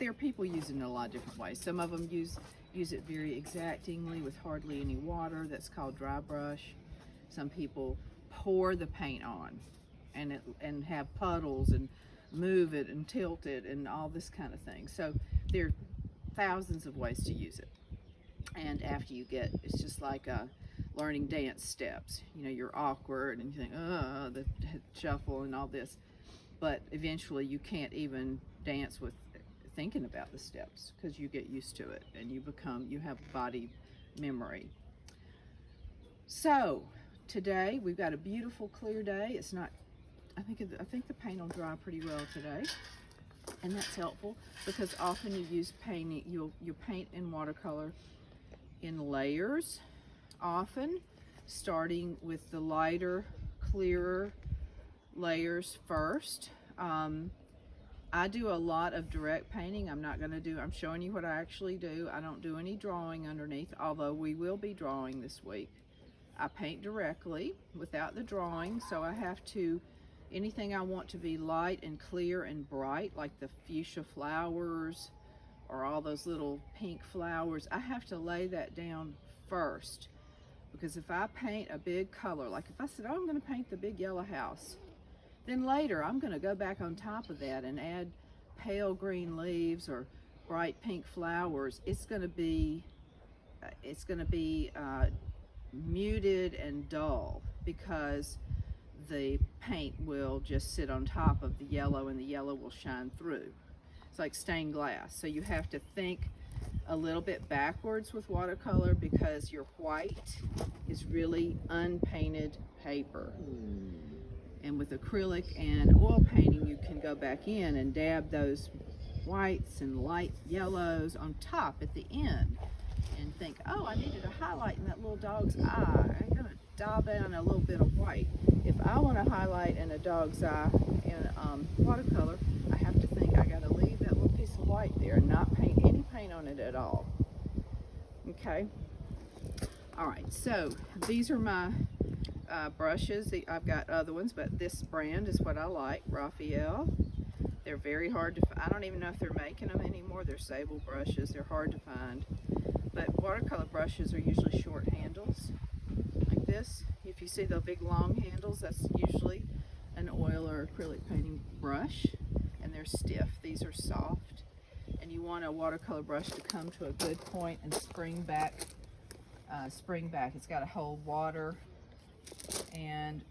there are people using it a lot of different ways. Some of them use it very exactingly with hardly any water. That's called dry brush. Some people pour the paint on and have puddles and move it and tilt it and all this kind of thing. So there are thousands of ways to use it. And after you get, it's just like learning dance steps. You know, you're awkward and you think, the shuffle and all this. But eventually you can't even dance with thinking about the steps because you get used to it and you have body memory. So today we've got a beautiful clear day. It's not, I think the paint will dry pretty well today. And that's helpful because often you use painting, you'll paint in watercolor in layers, often starting with the lighter, clearer layers first. I do a lot of direct painting. I'm showing you what I actually do. I don't do any drawing underneath, although we will be drawing this week. I paint directly without the drawing, so I have to, anything I want to be light and clear and bright, like the fuchsia flowers or all those little pink flowers, I have to lay that down first. Because if I paint a big color, like if I said, oh, I'm gonna paint the big yellow house, then later I'm gonna go back on top of that and add pale green leaves or bright pink flowers. It's gonna be muted and dull because the paint will just sit on top of the yellow and the yellow will shine through. It's like stained glass. So you have to think a little bit backwards with watercolor because your white is really unpainted paper. And with acrylic and oil painting, you can go back in and dab those whites and light yellows on top at the end and think, oh, I needed a highlight in that little dog's eye. I'm gonna dab in a little bit of white. If I want to highlight in a dog's eye in watercolor, I have to think I gotta leave that little piece of white there and not paint any paint on it at all. Okay. All right, so these are my brushes. I've got other ones, but this brand is what I like, Raphael. They're very hard to find. I don't even know if they're making them anymore. They're sable brushes. They're hard to find. But watercolor brushes are usually short handles like this. If you see the big long handles, that's usually an oil or acrylic painting brush, and they're stiff. These are soft, and you want a watercolor brush to come to a good point and spring back. It's got to hold water and